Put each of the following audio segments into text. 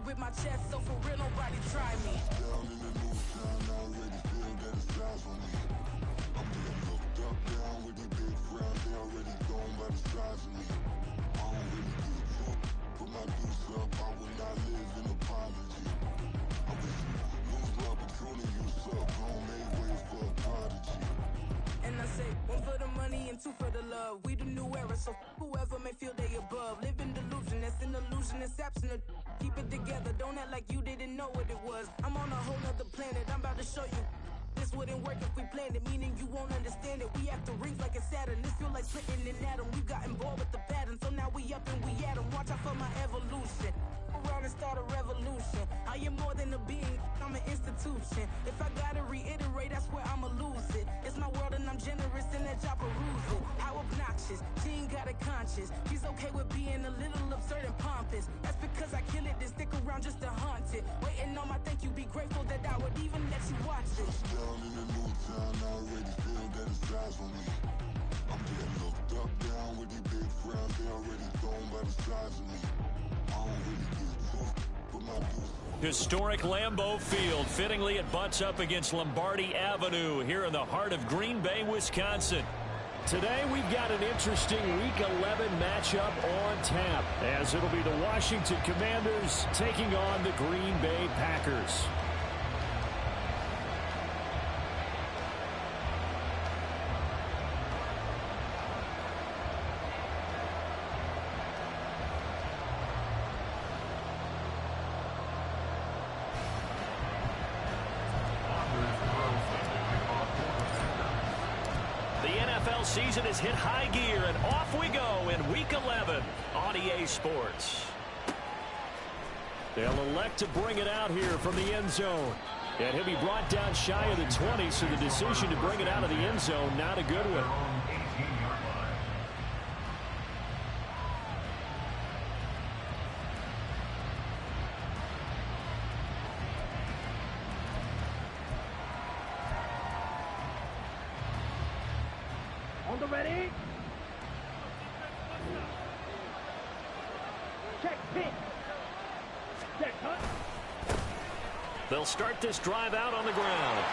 with my chest, so for real, nobody try me. Down in the new town, I already feel that it's eyes on me. I'm getting looked up, down with these big frowns, they already gone by the size of me. I don't really give a fuck, put my deuce up, I will not live in apology. I wish you lose love, but truly you suck, home made way for a prodigy. And I say, one for the money and two for the love. We the new era, so whoever may feel they above. Live in delusion, that's an illusion, it's absent. Keep it together, don't act like you didn't know what it was. I'm on a whole nother planet, I'm about to show you. This wouldn't work if we planned it, meaning you won't understand it. We have to rings like a Saturn, this feel like splitting an atom. We got involved with the pattern, so now we up and we at 'em. Watch out for my evolution. Around and start a revolution. I am more than a being, I'm an institution. If I gotta reiterate, that's where I'ma lose it. It's my world and I'm generous in that job peruse it. How obnoxious, she ain't got a conscience. She's okay with being a little absurd and pompous. That's because I kill it, then stick around just to haunt it. Waiting on my thank you, be grateful that I would even let you watch it. Down in the new town, I already feel that it's eyes on me. I'm getting looked up, down with these big frowns, they already gone by the size of me. I don't really give a fuck, put my deuce. Historic Lambeau Field. Fittingly, it butts up against Lombardi Avenue here in the heart of Green Bay, Wisconsin. Today, we've got an interesting Week 11 matchup on tap, as it'll be the Washington Commanders taking on the Green Bay Packers. Season has hit high gear, and off we go in Week 11 on EA Sports. They'll elect to bring it out here from the end zone. And he'll be brought down shy of the 20, so the decision to bring it out of the end zone, not a good one. On the ready. Check pitch. Check cut. They'll start this drive out on the ground.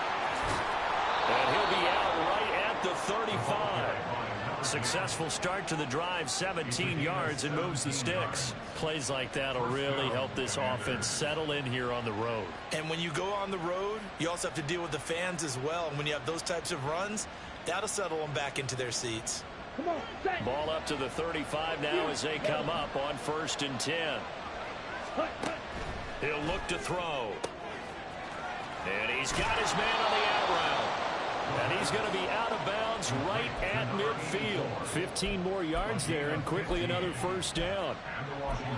And he'll be out right at the 35. Successful start to the drive, 17 yards, and moves the sticks. Plays like that will really help this offense settle in here on the road. And when you go on the road, you also have to deal with the fans as well. And when you have those types of runs, that'll settle them back into their seats. Come on, set. Ball up to the 35 now as they come up on 1st and 10. He'll look to throw. And he's got his man on the out route. And he's going to be out of bounds right at midfield. 15 more yards there, and quickly another first down.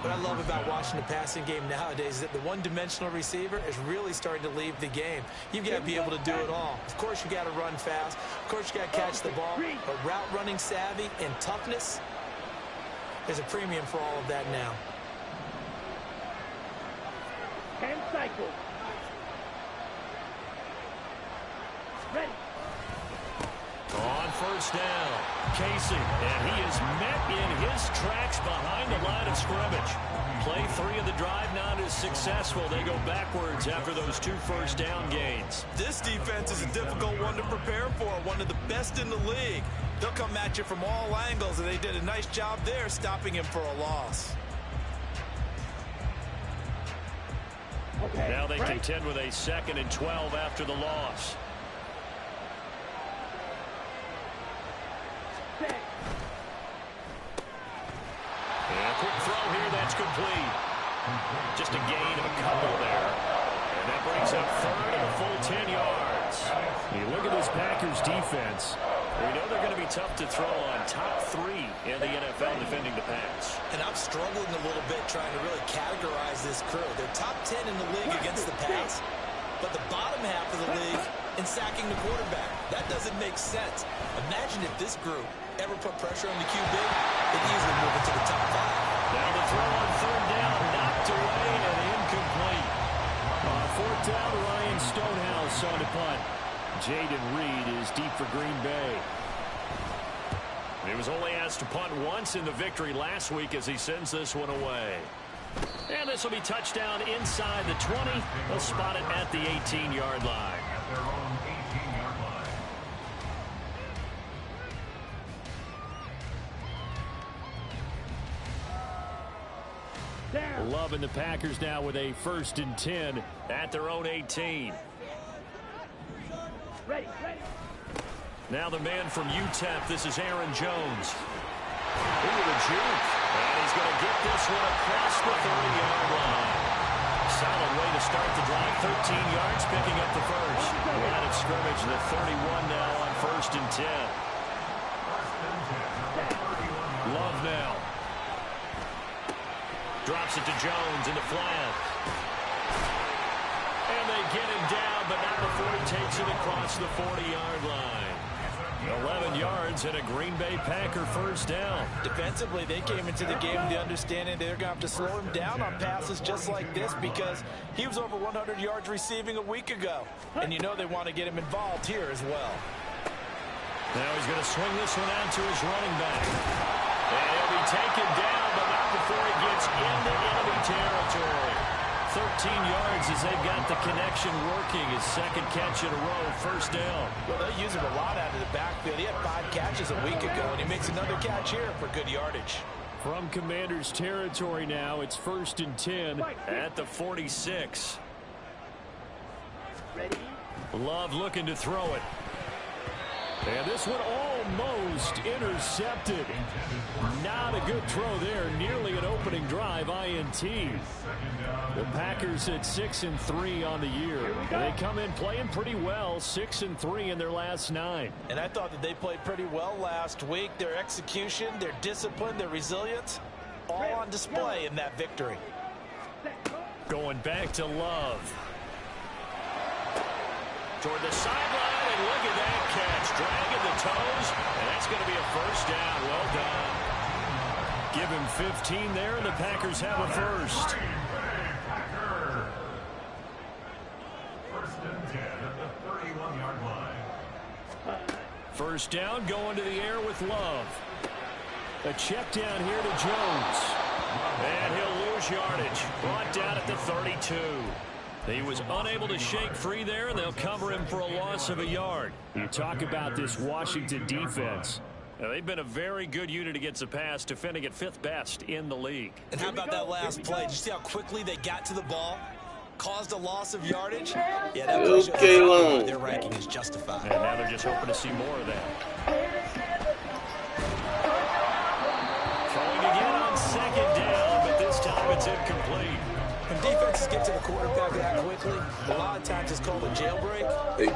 What I love about watching the passing game nowadays is that the one-dimensional receiver is really starting to leave the game. You've got to be able to do it all. Of course, you got to run fast. Of course, you got to catch the ball. But route running savvy and toughness, there's a premium for all of that now. 10 cycles. Ready. On 1st down, Casey, and he is met in his tracks behind the line of scrimmage. Play 3 of the drive not as successful. They go backwards after those 2 first down gains. This defense is a difficult one to prepare for, one of the best in the league. They'll come at you from all angles, and they did a nice job there stopping him for a loss. Okay, now they right. contend with a 2nd and 12 after the loss. And a quick throw here, that's complete. Just a gain of a couple there. And that brings up 3rd and a full 10 yards. You look at this Packers defense. We know they're going to be tough to throw on. Top 3 in the NFL defending the pass. And I'm struggling a little bit trying to really categorize this crew. They're top 10 in the league against the pass, but the bottom half of the league in sacking the quarterback. That doesn't make sense. Imagine if this group ever put pressure on the QB, they'd easily move into the top 5. Now the throw on 3rd down, knocked away and incomplete. On 4th down, Ryan Stonehouse on the punt. Jaden Reed is deep for Green Bay. He was only asked to punt once in the victory last week as he sends this one away. And this will be touchdown inside the 20. They'll spot it at the 18-yard line. Love and the Packers now with a 1st and 10 at their own 18. Ready. Now the man from UTEP, this is Aaron Jones. Into the juke. And he's going to get this one across the 30-yard line. Solid way to start the drive. 13 yards, picking up the first. Line of scrimmage, the 31 now on 1st and 10. Love now. Drops it to Jones in the flat. And they get him down, but not before he takes it across the 40-yard line. 11 yards and a Green Bay Packer 1st down. Defensively, they came into the game with the understanding they're going to have to slow him down on passes just like this because he was over 100 yards receiving a week ago. And you know they want to get him involved here as well. Now he's going to swing this one out to his running back. And he'll be taken down, but not before he gets into enemy territory. 13 yards as they've got the connection working. His 2nd catch in a row, 1st down. Well, they use him a lot out of the backfield. He had 5 catches a week ago, and he makes another catch here for good yardage. From Commanders territory now, it's 1st and 10 at the 46. Ready. Love looking to throw it. And this one almost intercepted. Not a good throw there. Nearly an opening drive INT. The Packers at 6-3 on the year. They come in playing pretty well. 6-3 in their last 9. And I thought that they played pretty well last week. Their execution, their discipline, their resilience, all on display in that victory. Going back to Love. Toward the sideline, and look at that catch. Dragging the toes, and that's going to be a 1st down. Well done. Give him 15 there, and the Packers have a 1st. 1st and 10 at the 31-yard line. 1st down, going to the air with Love. A check down here to Jones. And he'll lose yardage. Brought down at the 32. He was unable to shake free there, and they'll cover him for a loss of a yard. You talk about this Washington defense. Now, they've been a very good unit against the pass, defending at 5th best in the league. And how about that last play? Did you see how quickly they got to the ball? Caused a loss of yardage? Yeah, that shows their ranking is justified. And now they're just hoping to see more of that. Throwing again on 2nd down, but this time it's incomplete. When defenses get to the quarterback that quickly, a lot of times it's called a jailbreak. Hey,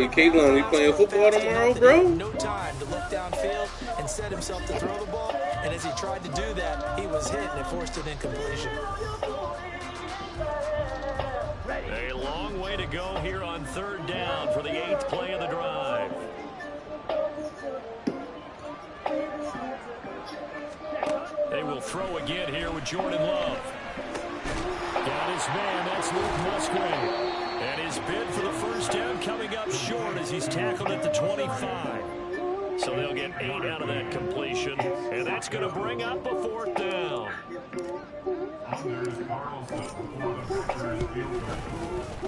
Caitlin, we playing football tomorrow, bro? No time to look downfield and set himself to throw the ball. And as he tried to do that, he was hit and it forced an incompletion. A long way to go here on 3rd down for the 8th play of the drive. They will throw again here with Jordan Love. Got his man, that's Luke Musgrave. And his bid for the 1st down coming up short as he's tackled at the 25. So they'll get 8 out of that completion. And that's going to bring up a 4th down.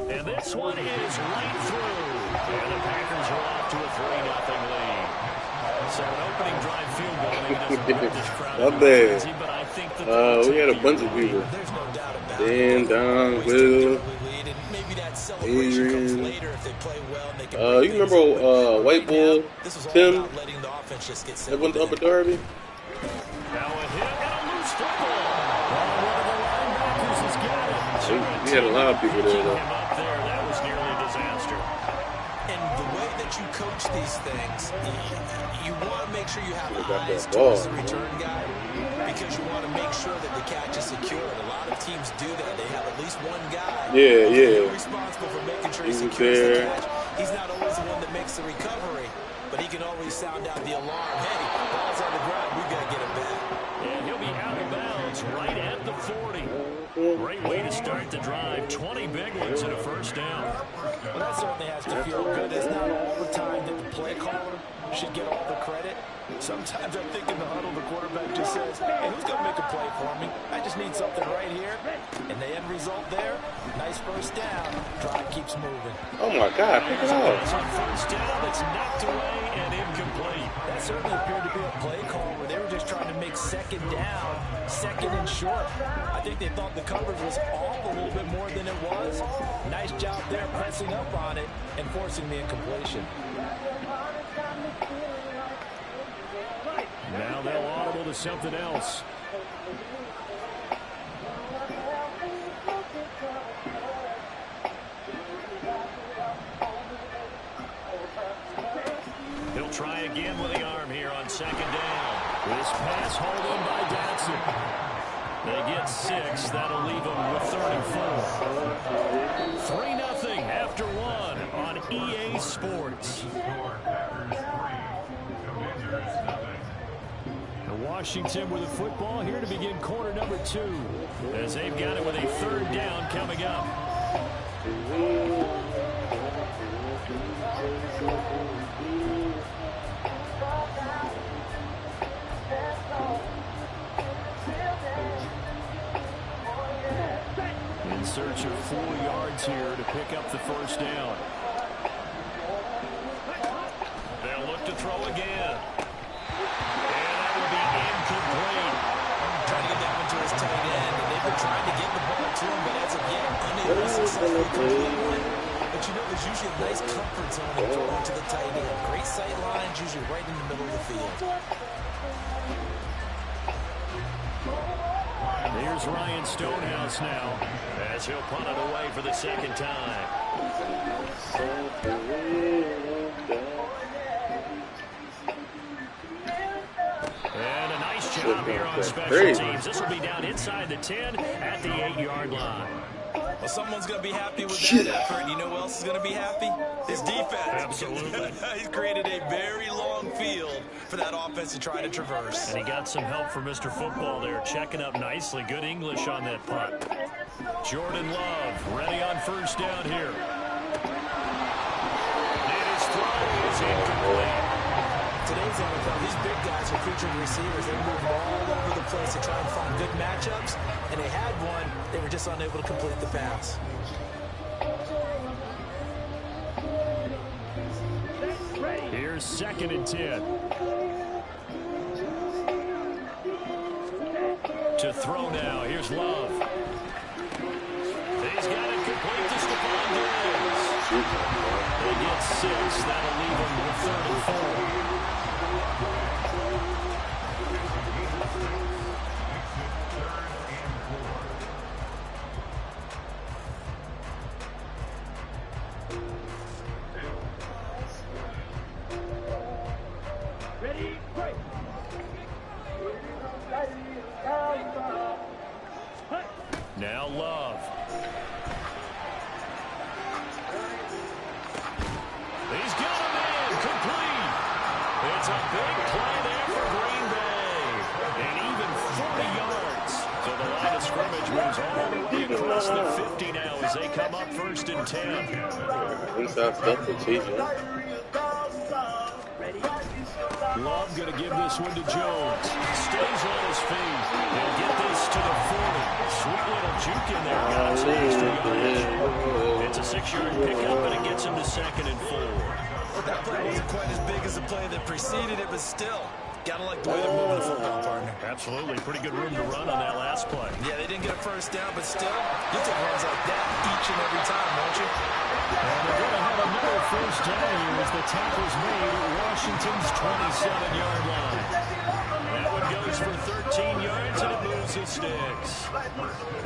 And this one is right through. And the Packers are off to a 3-0 lead. So an opening drive field goal maybe doesn't grab this crowd crazy, but I think that we had a bunch of people. There's no doubt about Dan, Don, Will, maybe that celebration comes Adrian. later if they play well and they can You remember White Bull, this was all Tim, about letting the offense just get that went to Upper settled Derby? now a hit and a loose football. One of the linebackers has got it. We had a lot of people there, Him though. up there, that was nearly a disaster. And the way that you coach these things, you want to make sure you have got eyes that ball. towards the return guy because you want to make sure that the catch is secured. A lot of teams do that. They have at least one guy who's responsible for making sure he secures the catch. He's not always the one that makes the recovery, but he can always sound out the alarm. Hey, ball's on the ground. We've got to get him back. And he'll be out of bounds right at the 40. Great way to start the drive. 20 big ones and a 1st down. Well, that certainly has to feel good. It's not all the time that the play caller should get all the credit. Sometimes I think in the huddle, the quarterback just says, hey, who's going to make a play for me? I just need something right here. And the end result there, nice first down. Drive keeps moving. Oh, my God. Pick it up. On first down, it's knocked away and incomplete. That certainly appeared to be a play call where they were just trying to make second down, second and short. I think they thought the coverage was off a little bit more than it was. Nice job there pressing up on it and forcing the incompletion. Now they'll audible to something else. He'll try again with the arm here on second down. This pass hauled in by Dotson. They get 6. That'll leave them with 34. 3-0 after 1 on EA Sports. Washington with the football here to begin quarter number 2, as they've got it with a third down coming up. In search of 4 yards here to pick up the first down. They'll look to throw again. Trying to get that one to his tight end, and they've been trying to get the ball to him, but as of yet, unable to successfully complete one. But you know, there's usually a nice comfort zone in throwing to the tight end. Great sight lines, usually right in the middle of the field. Here's Ryan Stonehouse now, as he'll punt it away for the second time. And a nice job here on special teams. This will be down inside the 10 at the 8-yard line. Well, someone's going to be happy with that effort. You know who else is going to be happy? His defense. Absolutely. He's created a very long field for that offense to try to traverse. And he got some help from Mr. Football there, checking up nicely. Good English on that punt. Jordan Love ready on first down here. And his throw is incomplete. Today's NFL, these big guys are featured receivers. They move all over the place to try and find good matchups, and they had one. They were just unable to complete the pass. Here's second and 10. To throw now. Here's Love. He's got it complete to Stephon Diggs. They get 6. That'll leave him with 34. Ready, break. Now Love. He's got him in. Complete. It's a big play there for Green Bay. And even 40 yards. So the line of scrimmage moves all the way across the 50 now as they come up first and 10. He's got stuff to teach him. Love going to give this one to Jones. Stays on his feet. He'll get this to the 40. Sweet little juke in there, guys. It's a 6-yard pickup, and it gets him to second and 4. Well, that play wasn't quite as big as the play that preceded it, but still, gotta like the way they're moving the football, partner. Absolutely. Pretty good room to run on that last play. Yeah, they didn't get a first down, but still, you take runs like that each and every time, don't you? And they're going to have another first down here as the tackle's made at Washington's 27-yard line. That one goes for 13 yards, and it moves the sticks.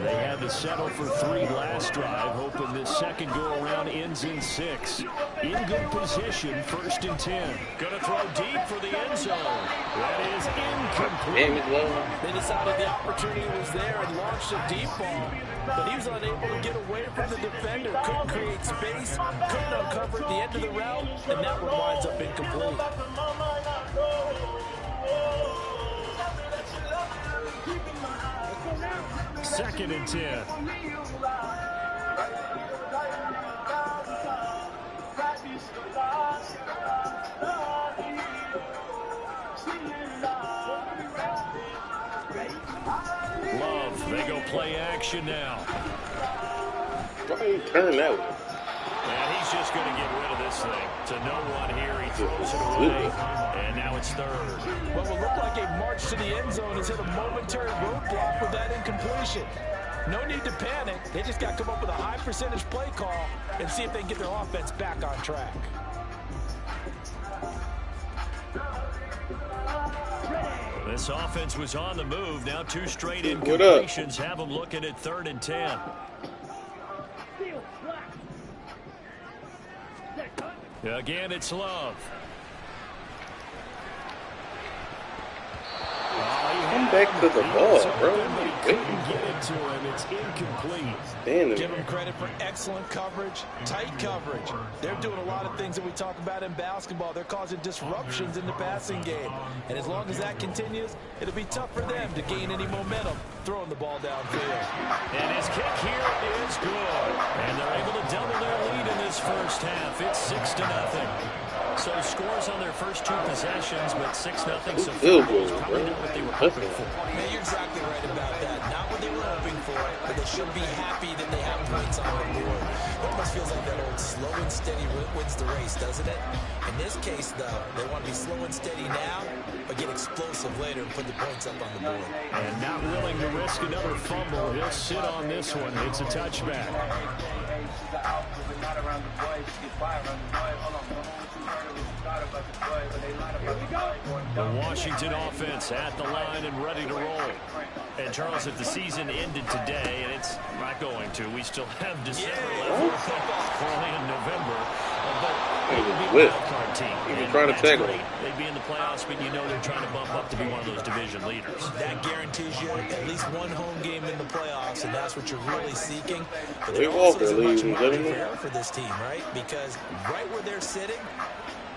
They had to settle for 3 last drive, hoping this second go-around ends in 6. In good position, first and 10. Going to throw deep for the end zone. That is incomplete. They decided the opportunity was there and launched a deep ball, but he was unable to get away from the defender, couldn't create space, couldn't uncover at the end of the route, and that one winds up incomplete. Second and 10. play action now. Why you turn that way? And he's just going to get rid of this thing. To no one here. He throws it away. And now it's third. What will look like a march to the end zone has hit a momentary roadblock with that incompletion. No need to panic. They just got to come up with a high percentage play call and see if they can get their offense back on track. This offense was on the move. Now 2 straight incompletions have them looking at 3rd and 10. Again, it's Love. Come back to the ball, bro. Couldn't get it to him. It's incomplete. Damn. Give them credit for excellent coverage, tight coverage. They're doing a lot of things that we talk about in basketball. They're causing disruptions in the passing game. And as long as that continues, it'll be tough for them to gain any momentum throwing the ball downfield. And his kick here is good. And they're able to double their lead in this first half. It's 6-0. So scores on their first 2 possessions, but 6-0. So it's probably not what they were hoping for. Yeah, you're exactly right about that. Not what they were hoping for, but they should be happy that they have points on the board. It almost feels like that old slow and steady wins the race, doesn't it? In this case, though, they want to be slow and steady now, but get explosive later and put the points up on the board. And not willing to risk another fumble. He'll sit on this one. It's a touchback. The Washington offense at the line and ready to roll. And Charles, if the season ended today, and it's not going to, we still have December left, early in November. But it would be a wild card team. You're trying to tackle them. They'd be in the playoffs, but you know they're trying to bump up to be one of those division leaders. That guarantees you at least one home game in the playoffs, and that's what you're really seeking. But Ray there also Walker, isn't much ladies and margin for gentlemen. error for this team, right? Because right where they're sitting,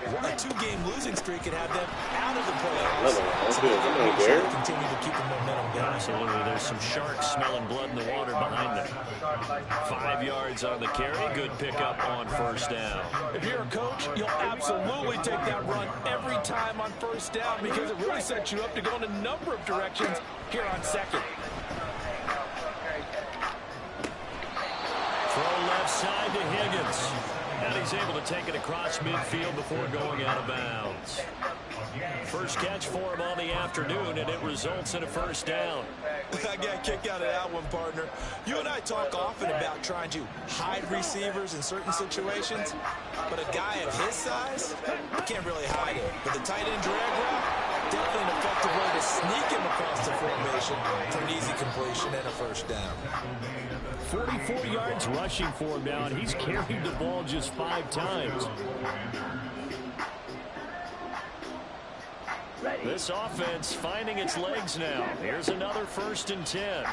a 2-game losing streak could have them out of the playoffs. So they can make sure to continue to keep the momentum going. Absolutely. There's some sharks smelling blood in the water behind them. 5 yards on the carry. Good pickup on first down. If you're a coach, you'll absolutely take that run every time on first down because it really sets you up to go in a number of directions here on second. Throw left side to Higgins. And he's able to take it across midfield before going out of bounds. First catch for him on the afternoon, and it results in a first down. I got a kick out of that one, partner. You and I talk often about trying to hide receivers in certain situations, but a guy of his size, you can't really hide it. But the tight end drag route, definitely an effective way to sneak him across the formation for an easy completion and a first down. 44 yards rushing for him now, and he's carried the ball just 5 times. This offense finding its legs now. Here's another 1st and 10.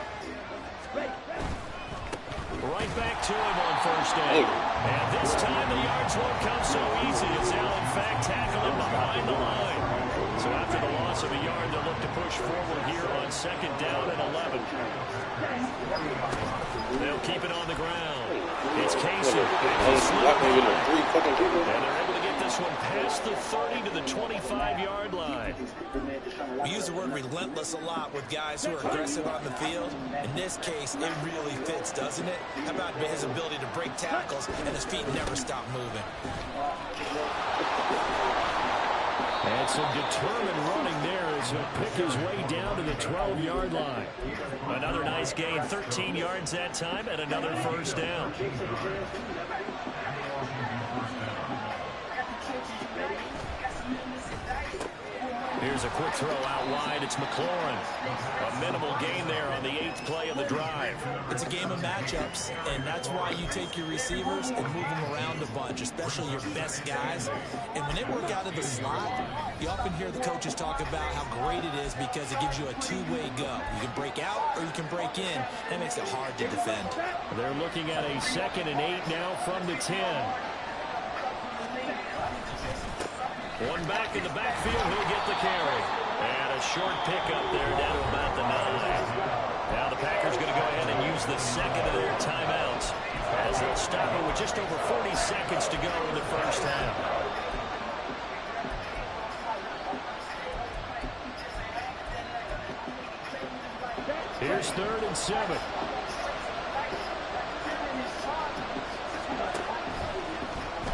Right back to him on first down. And this time the yards won't come so easy as they'll in fact tackle him behind the line. So after the loss of a yard, they'll look to push forward here on 2nd down and 11. They'll keep it on the ground. It's Casey. And they're able to get this one past the 30 to the 25-yard line. We use the word relentless a lot with guys who are aggressive on the field. In this case, it really fits, doesn't it? How about his ability to break tackles and his feet never stop moving? And some determined running there as he'll pick his way down to the 12-yard line. Another nice gain, 13 yards that time, and another first down. Here's a quick throw out wide. It's McLaurin. A minimal gain there on the 8th play of the drive. It's a game of matchups, and that's why you take your receivers and move them around a bunch, especially your best guys. And when they work out of the slot, you often hear the coaches talk about how great it is because it gives you a two-way go. You can break out or you can break in. That makes it hard to defend. They're looking at a 2nd and 8 now from the 10. One back in the backfield, he'll get the carry. And a short pickup there down to about the 9. Now the Packers going to go ahead and use the 2nd of their timeouts as they'll stop it with just over 40 seconds to go in the first half. Here's 3rd and 7.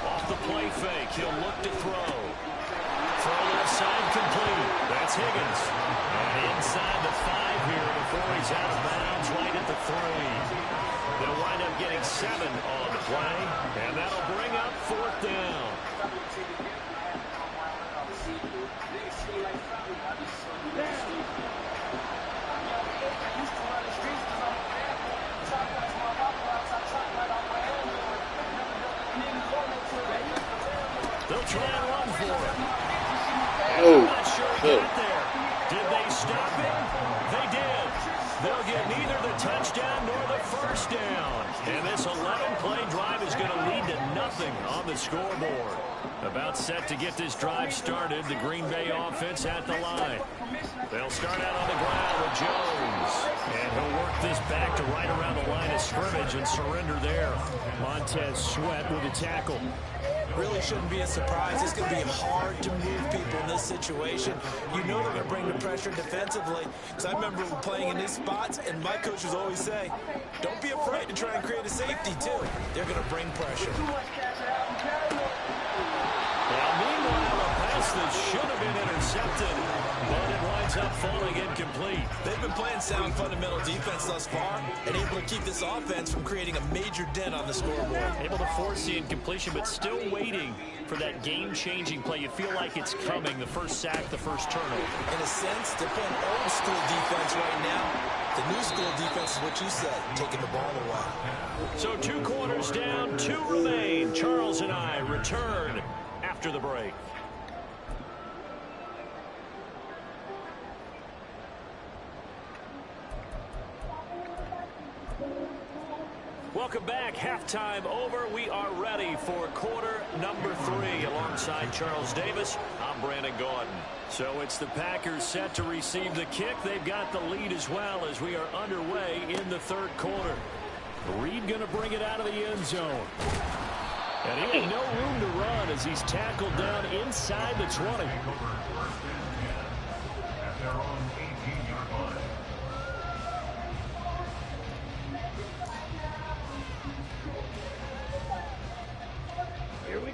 Off the play fake, he'll look to throw. Throw left side complete. That's Higgins. And inside the 5 here before he's out of bounds right at the 3. They'll wind up getting 7 on the play, and that'll bring up 4th down. They'll try and run for it. I'm not sure he got there. Did they stop him? They did. They'll get neither the touchdown nor the 1st down. And this 11-play drive is going to lead to nothing on the scoreboard. About set to get this drive started. The Green Bay offense at the line. They'll start out on the ground with Jones. And he'll work this back to right around the line of scrimmage and surrender there. Montez Sweat with a tackle. Really shouldn't be a surprise. It's going to be hard to move people in this situation. You know they're going to bring the pressure defensively. Because I remember playing in these spots, and my coaches always say, don't be afraid to try and create a safety, too. They're going to bring pressure. Well, meanwhile, a pass that should have been intercepted, but it winds up falling incomplete. They've been playing sound fundamental defense thus far and able to keep this offense from creating a major dent on the scoreboard. Able to force the incompletion, but still waiting for that game-changing play. You feel like it's coming, the first sack, the first turnover. In a sense, they're playing old school defense right now. The new school defense is what you said, taking the ball away. So 2 quarters down, 2 remain. Charles and I return after the break. Welcome back. Halftime over. We are ready for quarter number 3. Alongside Charles Davis, I'm Brandon Gordon. So it's the Packers set to receive the kick. They've got the lead as well as we are underway in the 3rd quarter. Reed going to bring it out of the end zone. And he had no room to run as he's tackled down inside the 20.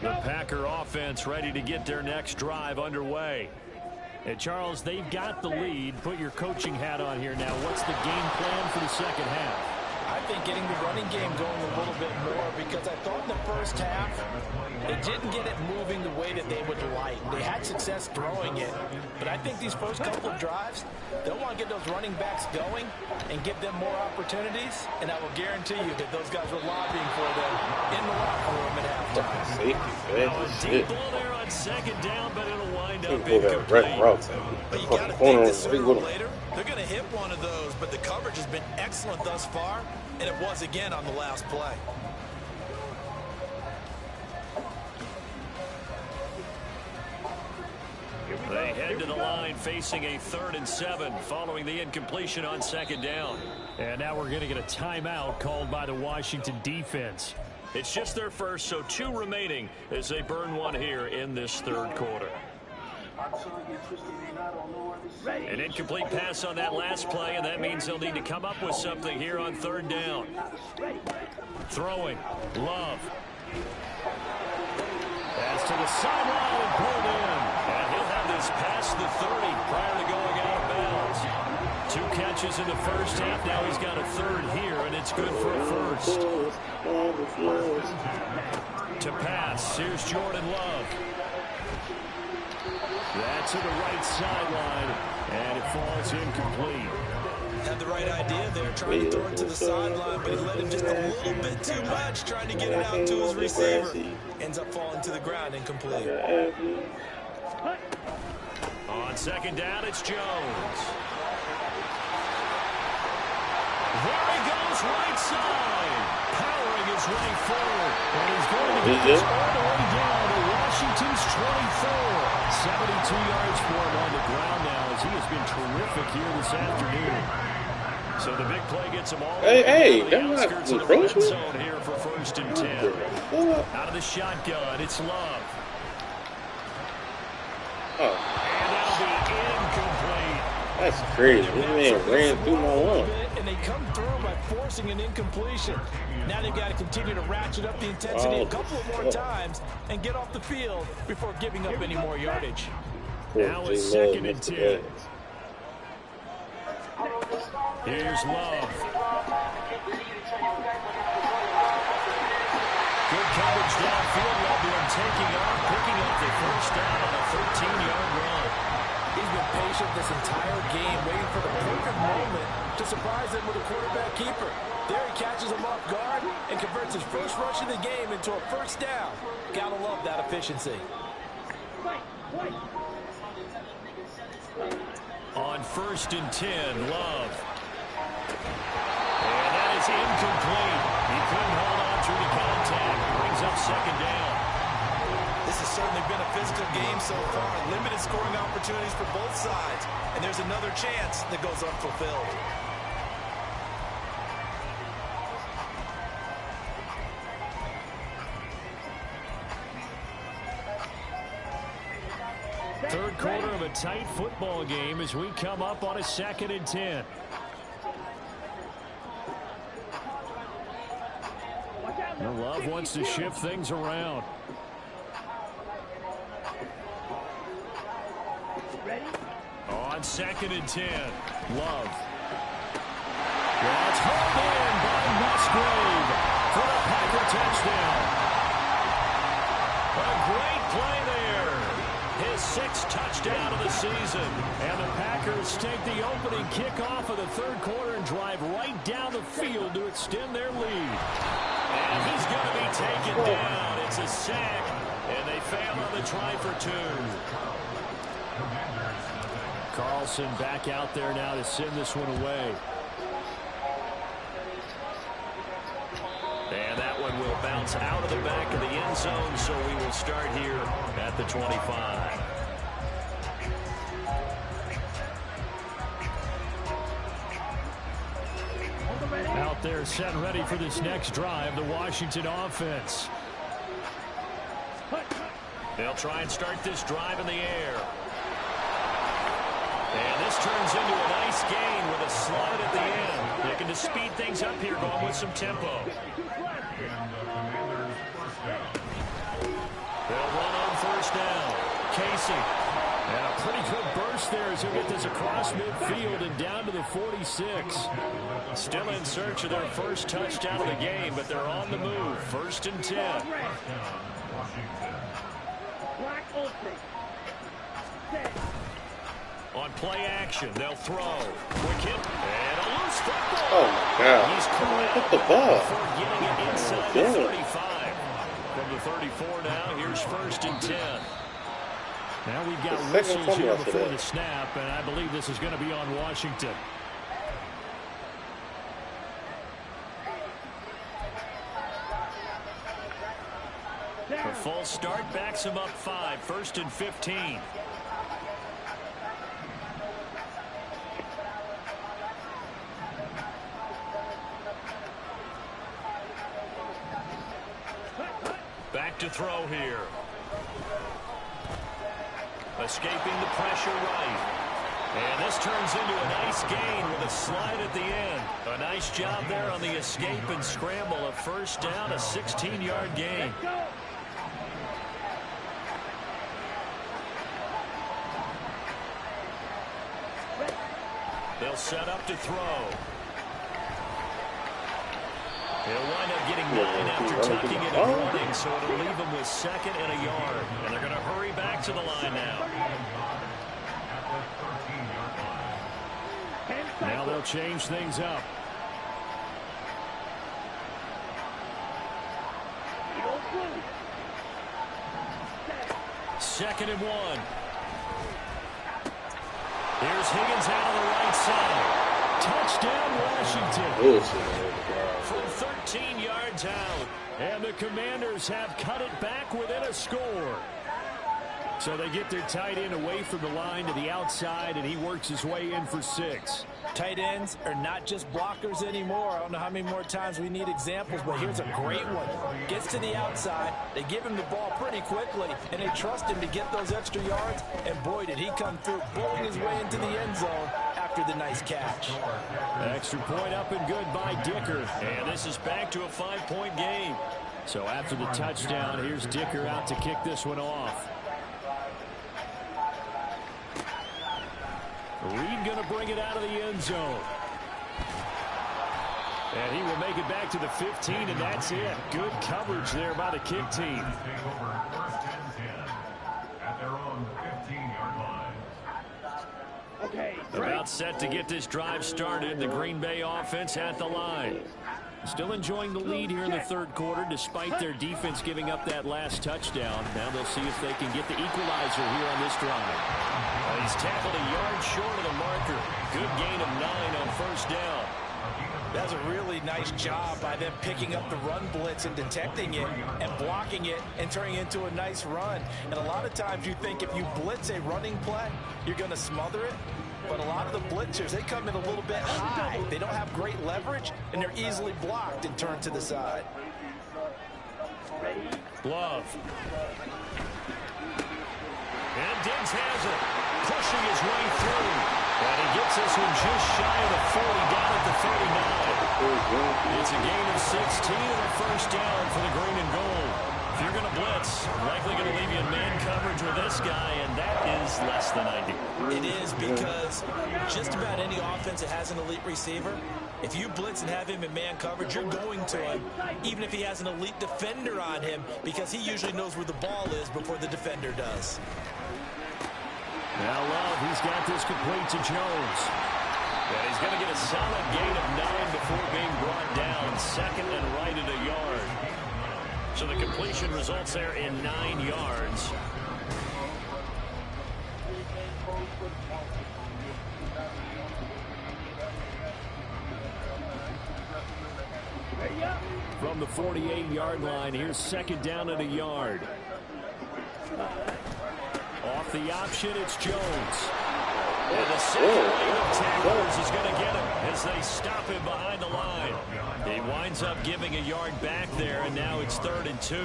The Packer offense ready to get their next drive underway. And Charles, they've got the lead. Put your coaching hat on here now. What's the game plan for the 2nd half? I think getting the running game going a little bit more, because I thought in the first half they didn't get it moving the way that they would like. They had success throwing it, but I think these first couple of drives, they'll want to get those running backs going and give them more opportunities, and I will guarantee you that those guys were lobbying for them in the locker room at halftime. Now a deep ball there on 2nd down, but it'll wind up incomplete. But you got to think this sooner or later, they're going to hit one of those, but the coverage has been excellent thus far, and it was again on the last play. They head to the line facing a 3rd and 7 following the incompletion on 2nd down. And now we're going to get a timeout called by the Washington defense. It's just their first, so 2 remaining as they burn one here in this 3rd quarter. An incomplete pass on that last play, and that means they'll need to come up with something here on 3rd down. Throwing. Love. Pass to the sideline and pulled in. And he'll have this past the 30 prior to going out of bounds. 2 catches in the first half. Now he's got a 3rd here, and it's good for a 1st. To pass. Here's Jordan Love. That's to the right sideline, and it falls incomplete. Had the right idea there, trying to throw it to the sideline, but he let him just a little bit too much, trying to get it out to his receiver. Ends up falling to the ground, incomplete. On 2nd down, it's Jones. There he goes, right side. Powering his way forward. And he's going to get this all the way down to Washington's 24. 72 yards for him on the ground now as he has been terrific here this afternoon. So the big play gets him all hey, the outskirts of the red zone here for 1st and 10. Out of the shotgun, it's Love. Oh. And that'll be incomplete. That's crazy. This man ran through my one. And and they come through by forcing an incompletion. Now they've got to continue to ratchet up the intensity a couple of more times and get off the field before giving up any more yardage. Now it's 2nd and 10. Here's Love. Good coverage downfield. Love taking off, picking up the first down on a 13-yard run. He's been patient this entire game, waiting for the perfect moment to surprise them with a quarterback keeper. There he catches him off guard and converts his first rush of the game into a first down. Gotta love that efficiency. On 1st and 10, Love. And that is incomplete. He couldn't hold on through the contact. Brings up 2nd down. This has certainly been a physical game so far. Limited scoring opportunities for both sides. And there's another chance that goes unfulfilled. Third quarter of a tight football game as we come up on a 2nd and 10. Love wants to shift things around. On 2nd and 10, Love. That's hauled in by Musgrave for a Packer touchdown. A great play there. His 6th touchdown of the season. And the Packers take the opening kickoff of the third quarter and drive right down the field to extend their lead. And he's going to be taken down. It's a sack, and they fail on the try for 2. Carlson back out there now to send this one away. And that one will bounce out of the back of the end zone, so we will start here at the 25. Out there set and ready for this next drive, the Washington offense. They'll try and start this drive in the air. And this turns into a nice gain with a slide at the end. Looking to speed things up here, going with some tempo. They'll run on 1st down. Casey. And a pretty good burst there as he'll get this across midfield and down to the 46. Still in search of their first touchdown of the game, but they're on the move. 1st and 10. On play action, they'll throw. Quick hit, and a loose football. Oh, my God. He's correct the ball. for getting it inside the 35. From the 34 now, here's 1st and 10. Now we've got whistles here before the snap, and I believe this is going to be on Washington. A false start backs him up 5. 1st and 15. Back to throw here. Escaping the pressure right. And this turns into a nice gain with a slide at the end. A nice job there on the escape and scramble. A 1st down, a 16-yard gain. They'll set up to throw. He'll wind up getting 9 after tucking it and running, so it'll leave him with 2nd and a yard. And they're going to hurry back to the line now. Now they'll change things up. Second and 1. Here's Higgins out on the right side. Touchdown, Washington. From 13 yards out. And the Commanders have cut it back within a score. So they get their tight end away from the line to the outside, and he works his way in for 6. Tight ends are not just blockers anymore. I don't know how many more times we need examples, but here's a great one. Gets to the outside, they give him the ball pretty quickly, and they trust him to get those extra yards, and boy, did he come through, bowling his way into the end zone after after the nice catch. Extra point up and good by Dicker. And this is back to a 5-point game. So after the touchdown, here's Dicker out to kick this one off. Reed going to bring it out of the end zone. And he will make it back to the 15, and that's it. Good coverage there by the kick team. About set to get this drive started. The Green Bay offense at the line. Still enjoying the lead here in the third quarter despite their defense giving up that last touchdown. Now they'll see if they can get the equalizer here on this drive. He's tackled a yard short of the marker. Good gain of 9 on first down. That's a really nice job by them picking up the run blitz and detecting it and blocking it and turning it into a nice run. And a lot of times you think if you blitz a running play, you're going to smother it. But a lot of the blitzers, they come in a little bit high. They don't have great leverage, and they're easily blocked and turned to the side. Love. And Diggs has it, pushing his way through. And he gets this one just shy of the 40, down at the 39. It's a gain of 16 and a first down for the green and gold. If you're going to blitz, likely going to leave you in man coverage with this guy, and that is less than ideal. It is, because just about any offense that has an elite receiver, if you blitz and have him in man coverage, you're going to him, even if he has an elite defender on him, because he usually knows where the ball is before the defender does. Now Love, he's got this complete to Jones. And he's going to get a solid gain of 9 before being brought down. Second and right at a yard. So the completion results there in 9 yards. From the 48-yard line, here's second down at a yard. Off the option, it's Jones. And the second wave of tacklers is going to get him as they stop him behind the line. He winds up giving a yard back there, and now it's 3rd and 2.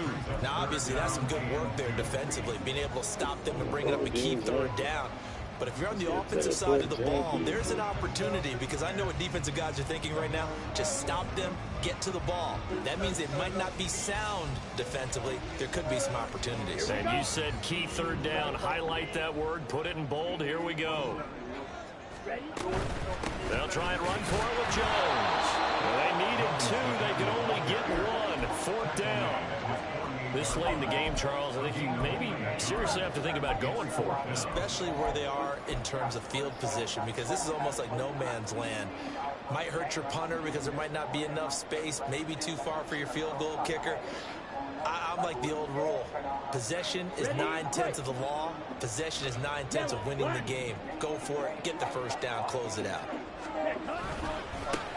Now, obviously, that's some good work there defensively, being able to stop them and bring it up a key 3rd down. But if you're on the offensive side of the ball, there's an opportunity, because I know what defensive guys are thinking right now. Just stop them, get to the ball. That means it might not be sound defensively. There could be some opportunities. And you said key 3rd down. Highlight that word. Put it in bold. Here we go. They'll try and run for it with Jones. Well, they needed 2. They could only get 1. 4th down. This late in the game, Charles, I think you maybe seriously have to think about going for it. Especially where they are in terms of field position, because this is almost like no man's land. Might hurt your punter because there might not be enough space, maybe too far for your field goal kicker. I'm like the old rule. Possession is 9/10 of the law. Possession is 9/10 of winning the game. Go for it, get the first down, close it out.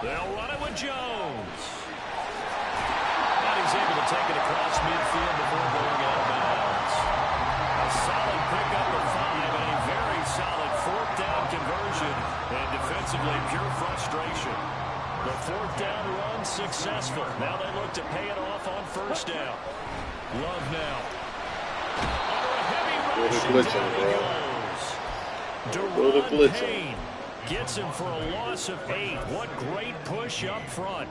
They'll run it with Jones. He's able to take it across midfield before going out of bounds. A solid pickup of 5 and a very solid 4th down conversion. And defensively, pure frustration. The 4th down run successful. Now they look to pay it off on first down. Love now. Under a heavy rush, down he goes. Deron Payne gets him for a loss of 8. What great push up front.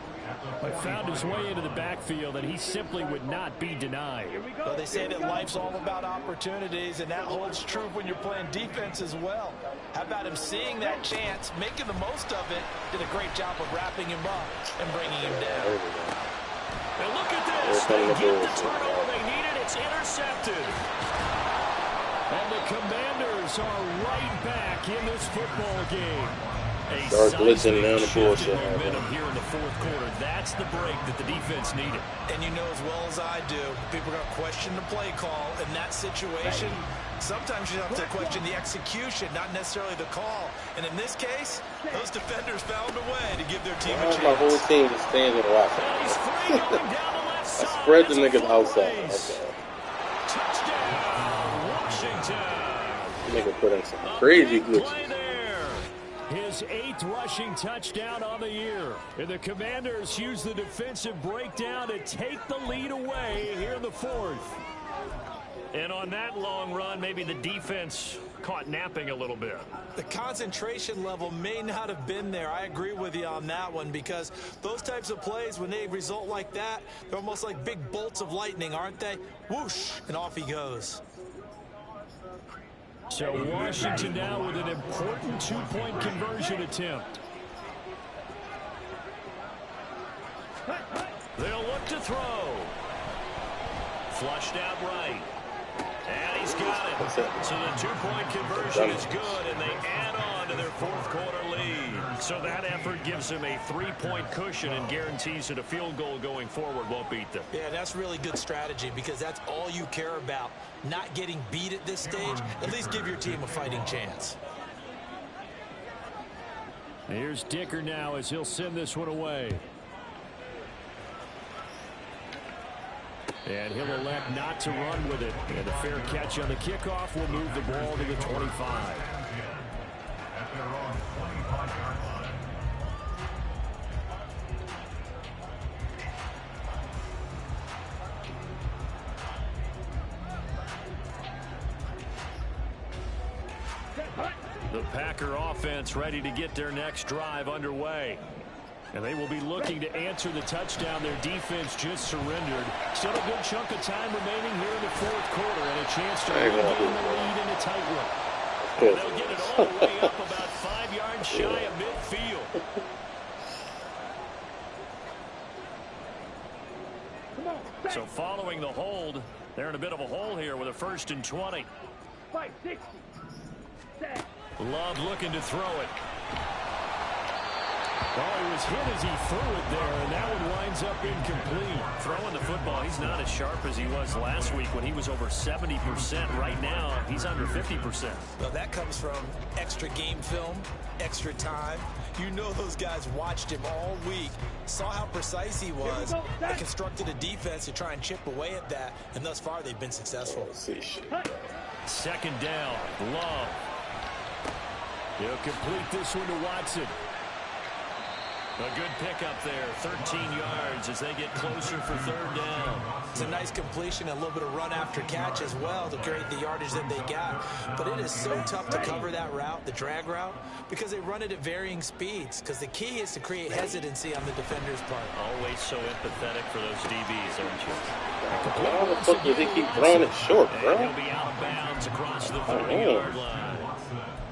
But found his way into the backfield, and he simply would not be denied. Well, they say that life's all about opportunities, and that holds true when you're playing defense as well. How about him seeing that chance, making the most of it, did a great job of wrapping him up and bringing him down. And look at this. They get the turnover they needed. It's intercepted. And the Commanders are right back in this football game. Start blitzing down the bullshit. Momentum here in the 4th quarter. That's the break that the defense needed. And you know as well as I do, people are going to question the play call in that situation. Sometimes you have to question the execution, not necessarily the call. And in this case, those defenders found a way to give their team a chance. My whole team just stands and watches. And he's free going down the left side. I spread the niggas outside. Okay. Touchdown, Washington. Nigga put in some crazy glitches. His 8th rushing touchdown on the year. And the Commanders use the defensive breakdown to take the lead away here in the 4th. And on that long run, maybe the defense caught napping a little bit. The concentration level may not have been there. I agree with you on that one, because those types of plays, when they result like that, they're almost like big bolts of lightning, aren't they? Whoosh, and off he goes. So Washington now with an important two-point conversion attempt. They'll look to throw. Flushed out right. And he's got it. So the two-point conversion is good, and they add on to their fourth quarter lead. So that effort gives them a 3-point cushion and guarantees that a field goal going forward won't beat them. Yeah, that's really good strategy, because that's all you care about. Not getting beat at this stage. At least give your team a fighting chance. Here's Dicker now as he'll send this one away. And he'll elect not to run with it. And a fair catch on the kickoff will move the ball to the 25. The Packer offense ready to get their next drive underway. And they will be looking to answer the touchdown their defense just surrendered. Still a good chunk of time remaining here in the fourth quarter, and a chance to regain the lead in a tight one. And they'll get it all the way up about 5 yards shy of midfield. So following the hold, they're in a bit of a hole here with a 1st and 20. 560. Love looking to throw it. Oh, he was hit as he threw it there, and that one winds up incomplete. Throwing the football, he's not as sharp as he was last week when he was over 70%. Right now, he's under 50%. Well, that comes from extra game film, extra time. You know those guys watched him all week, saw how precise he was, and constructed a defense to try and chip away at that, and thus far they've been successful. Second down, Love. He'll complete this one to Watson. A good pickup there, 13 yards as they get closer for 3rd down. It's a nice completion, a little bit of run after catch as well to create the yardage that they got. But it is so tough to cover that route, the drag route, because they run it at varying speeds. Because the key is to create hesitancy on the defender's part. Always so empathetic for those DBs, aren't you? Why the fuck does he keep throwing it short, bro? And he'll be out of bounds across the 30-yard line.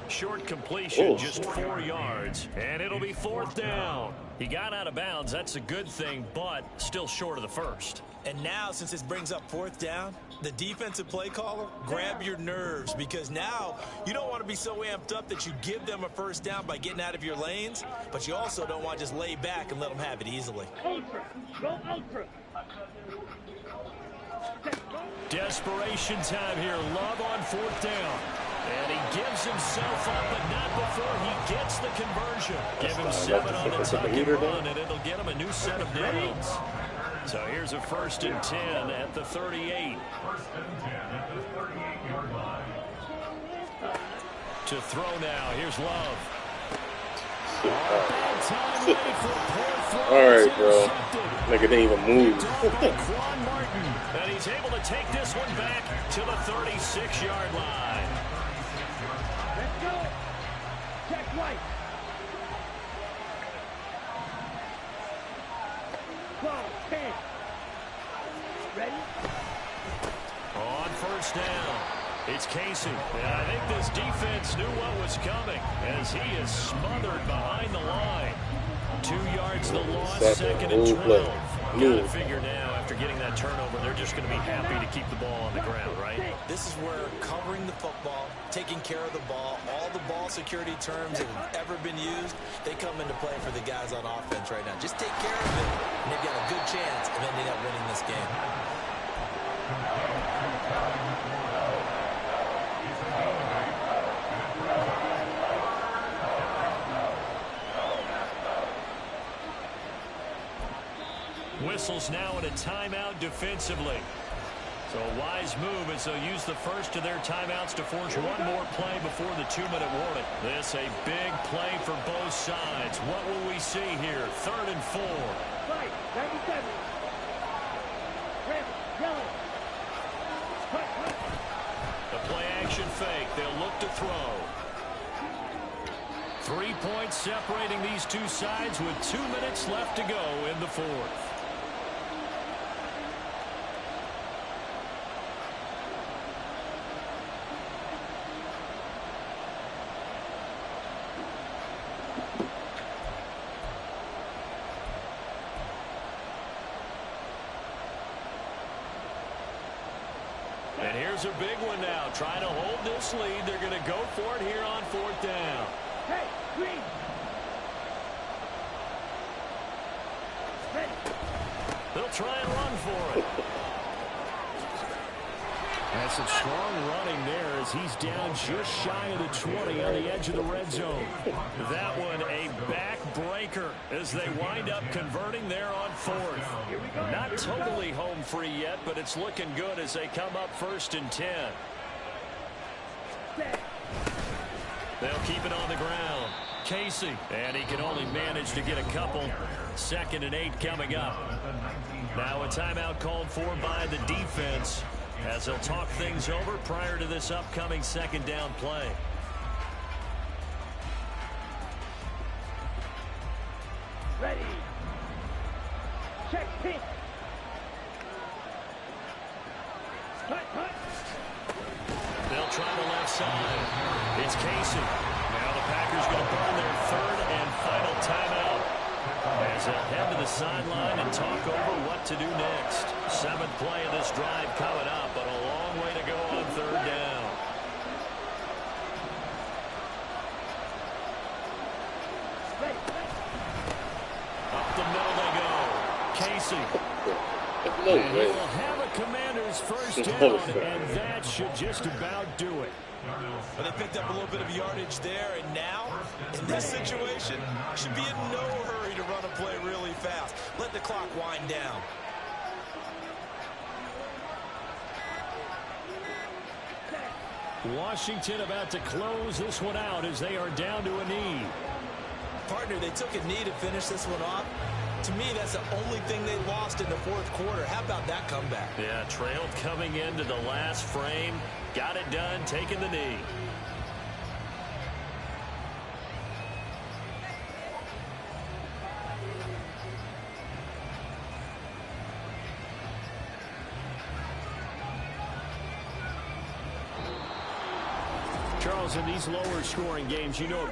Short completion, just 4 yards, and it'll be 4th down. He got out of bounds. That's a good thing, but still short of the first. And now, since this brings up 4th down, the defensive play caller, grab your nerves, because now you don't want to be so amped up that you give them a 1st down by getting out of your lanes, but you also don't want to just lay back and let them have it easily. Ultra. Go ultra. Desperation time here. Love on 4th down. And he gives himself up, but not before he gets the conversion. Give him 7 on the tuck and run, and it'll get him a new set of downs. So here's a 1st and 10 at the 38. To throw now. Here's Love. All right, bro. Nigga didn't even move. And he's able to take this one back to the 36-yard line. Let's go. Check right. 12, 10. Ready? On 1st down, it's Casey. And I think this defense knew what was coming as he is smothered behind the line. 2 yards the loss, 2nd and 12. Gotta figure now, after getting that turnover, they're just going to be happy to keep the ball on the ground, right? This is where covering the football, taking care of the ball, all the ball security terms that have ever been used, they come into play for the guys on offense right now. Just take care of it, and they've got a good chance of ending up winning this game. Whistles now in a timeout defensively. So a wise move as they'll use the first of their timeouts to force one more play before the 2-minute warning. This a big play for both sides. What will we see here? 3rd and 4. Right, 97. Red, yellow. The play action fake. They'll look to throw. 3 points separating these two sides with 2 minutes left to go in the fourth. And here's a big one now. Trying to hold this lead. They're going to go for it here on fourth down. Hey, green. Ready. They'll try and run for it. That's some strong running there as he's down just shy of the 20 on the edge of the red zone. That one a backbreaker as they wind up converting there on fourth. Not totally home free yet, but it's looking good as they come up 1st and 10. They'll keep it on the ground. Casey, and he can only manage to get a couple. 2nd and 8 coming up. Now a timeout called for by the defense as they'll talk things over prior to this upcoming 2nd down play. Ready. Check pink. Cut. They'll try the left side. It's Casey. Now the Packers going to burn their 3rd and final timeout as they'll head to the sideline and talk over what to do next. 7th play of this drive coming up, but a long way to go on 3rd down. Up the middle they go. Casey. No And way. he'll have a Commander's first down, and that should just about do it. Well, they picked up a little bit of yardage there, and now, in this situation, should be in no hurry to run a play really fast. Let the clock wind down. Washington about to close this one out as they are down to a knee. Partner, they took a knee to finish this one off. To me, that's the only thing they lost in the 4th quarter. How about that comeback? Yeah, trailed coming into the last frame. Got it done, taking the knee. Charles, in these lower scoring games, you know it better.